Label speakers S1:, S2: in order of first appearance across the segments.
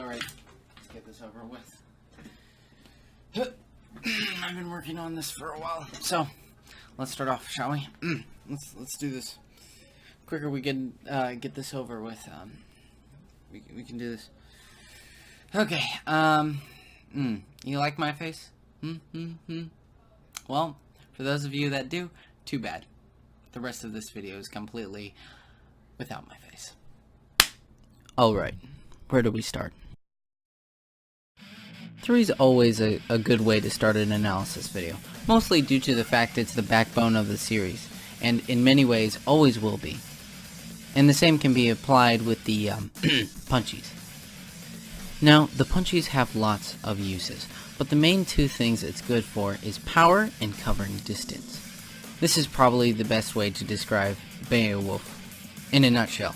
S1: Alright, let's get this over with. I've been working on this for a while, so let's start off, shall we? Let's do this. Quicker we can get this over with. We can do this. Okay. You like my face? Well, for those of you that do, too bad. The rest of this video is completely without my face. Alright, where do we start? 3 is always a good way to start an analysis video, mostly due to the fact it's the backbone of the series, and in many ways always will be. And the same can be applied with the punchies. Now, the punchies have lots of uses, but the main 2 things it's good for is power and covering distance. This is probably the best way to describe Beowulf in a nutshell,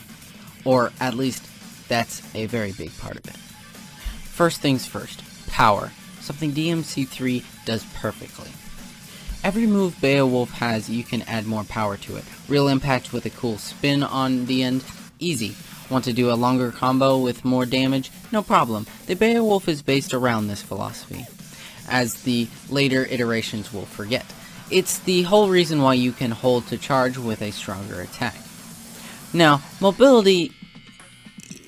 S1: or at least that's a very big part of it. First things first, power, something DMC 3 does perfectly. Every move Beowulf has, you can add more power to it. Real impact with a cool spin on the end, easy. Want to do a longer combo with more damage? No problem. The Beowulf is based around this philosophy, as the later iterations will forget. It's the whole reason why you can hold to charge with a stronger attack. Now, mobility,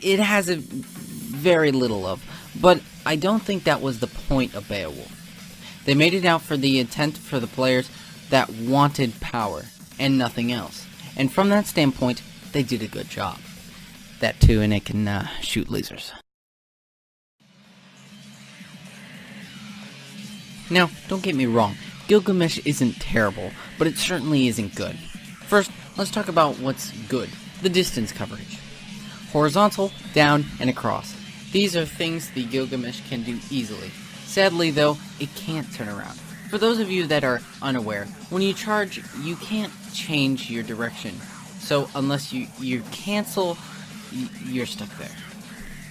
S1: it has a very little of, but I don't think that was the point of Beowulf. They made it out for the intent for the players that wanted power and nothing else, and from that standpoint, they did a good job. That too, and it can shoot lasers. Now, don't get me wrong, Gilgamesh isn't terrible, but it certainly isn't good. First, let's talk about what's good, the distance coverage. Horizontal, down, and across. These are things the Gilgamesh can do easily. Sadly though, it can't turn around. For those of you that are unaware, when you charge, you can't change your direction. So unless you cancel, you're stuck there.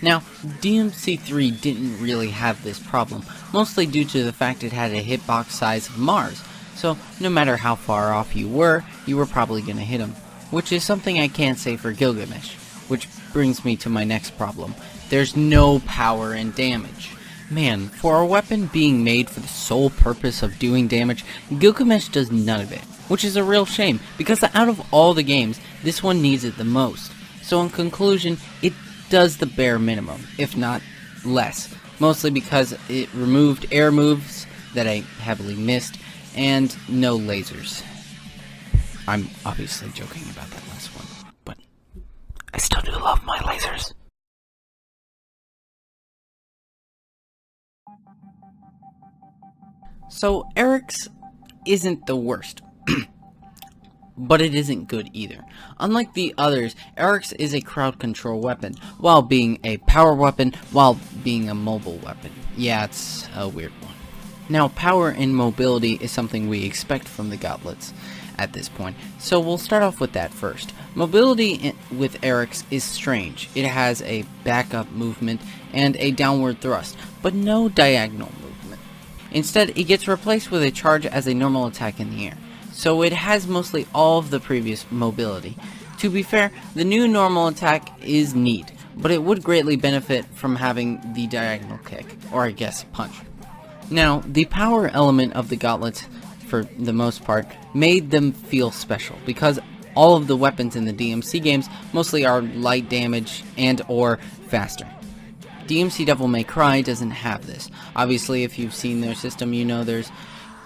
S1: Now, DMC 3 didn't really have this problem, mostly due to the fact it had a hitbox size of Mars. So no matter how far off you were probably gonna hit him. Which is something I can't say for Gilgamesh. Which brings me to my next problem. There's no power and damage. Man, for a weapon being made for the sole purpose of doing damage, Gilgamesh does none of it. Which is a real shame, because out of all the games, this one needs it the most. So in conclusion, it does the bare minimum, if not less. Mostly because it removed air moves that I heavily missed, and no lasers. I'm obviously joking about that last one, but I still do love my lasers. So, Eryx isn't the worst, but it isn't good either. Unlike the others, Eryx is a crowd control weapon, while being a power weapon, while being a mobile weapon. Yeah, it's a weird one. Now, power and mobility is something we expect from the gauntlets at this point, so we'll start off with that first. Mobility with Eryx is strange. It has a backup movement and a downward thrust, but no diagonal movement. Instead, it gets replaced with a charge as a normal attack in the air, so it has mostly all of the previous mobility. To be fair, the new normal attack is neat, but it would greatly benefit from having the diagonal kick, or I guess punch. Now, the power element of the gauntlets, for the most part, made them feel special, because all of the weapons in the DMC games mostly are light damage and or faster. DMC Devil May Cry doesn't have this. Obviously, if you've seen their system, you know there's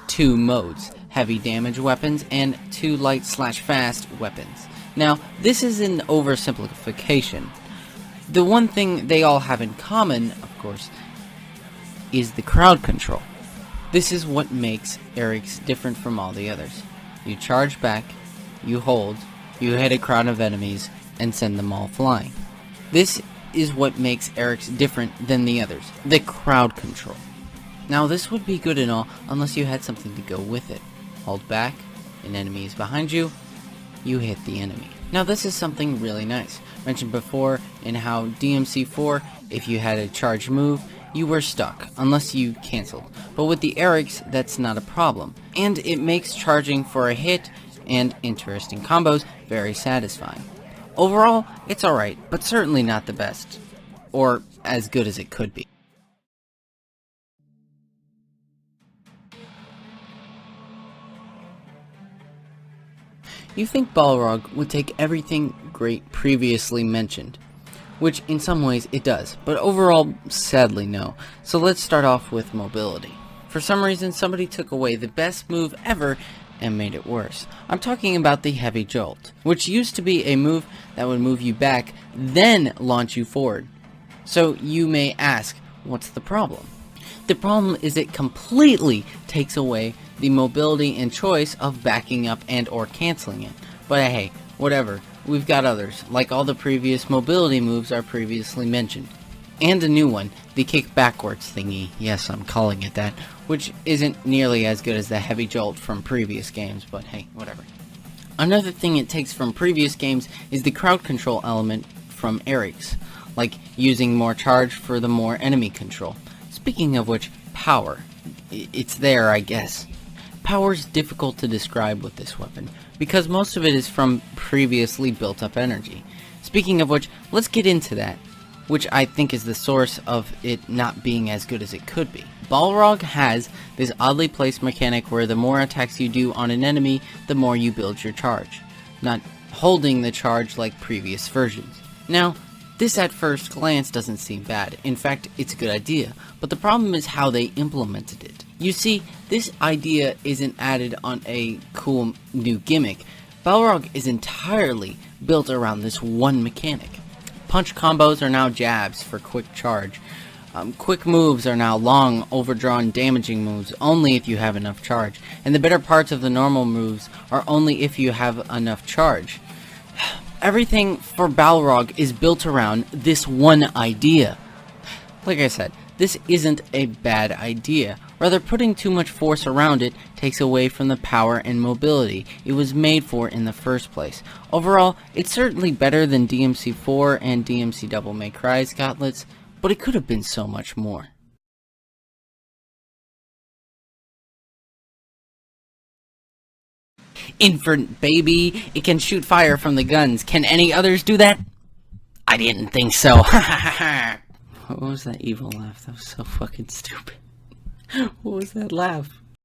S1: 2 modes, heavy damage weapons and 2 light/fast weapons. Now, this is an oversimplification. The one thing they all have in common, of course, is the crowd control. This is what makes Eryx different from all the others. You charge back, you hold, you hit a crowd of enemies, and send them all flying. This is what makes Eryx different than the others, the crowd control. Now this would be good and all, unless you had something to go with it. Hold back, an enemy is behind you, you hit the enemy. Now this is something really nice. Mentioned before in how DMC 4, if you had a charge move, you were stuck, unless you cancelled. But with the Eryx, that's not a problem. And it makes charging for a hit and interesting combos very satisfying. Overall, it's alright, but certainly not the best. or as good as it could be. You think Balrog would take everything great previously mentioned, which in some ways it does, but overall, sadly no. So let's start off with mobility. For some reason, somebody took away the best move ever and made it worse. I'm talking about the heavy jolt, which used to be a move that would move you back, then launch you forward. So you may ask, what's the problem? The problem is it completely takes away the mobility and choice of backing up and or canceling it. But hey, whatever, we've got others, like all the previous mobility moves are previously mentioned. And a new one, the kick backwards thingy, yes, I'm calling it that, which isn't nearly as good as the heavy jolt from previous games, but hey, whatever. Another thing it takes from previous games is the crowd control element from Eryx, like using more charge for the more enemy control. Speaking of which, power. It's there, I guess. Power's difficult to describe with this weapon, because most of it is from previously built up energy. Speaking of which, let's get into that, which I think is the source of it not being as good as it could be. Balrog has this oddly placed mechanic where the more attacks you do on an enemy, the more you build your charge, not holding the charge like previous versions. Now, this at first glance doesn't seem bad. In fact, it's a good idea, but the problem is how they implemented it. You see, this idea isn't added on a cool new gimmick. Balrog is entirely built around this one mechanic. Punch combos are now jabs for quick charge. Quick moves are now long, overdrawn, damaging moves only if you have enough charge. And the better parts of the normal moves are only if you have enough charge. Everything for Balrog is built around this one idea. Like I said, this isn't a bad idea. Rather, putting too much force around it takes away from the power and mobility it was made for in the first place. Overall, it's certainly better than DMC 4 and DMC Devil May Cry's gauntlets, but it could have been so much more. Infant baby, it can shoot fire from the guns. Can any others do that? I didn't think so. What was that evil laugh? That was so fucking stupid. What was that laugh?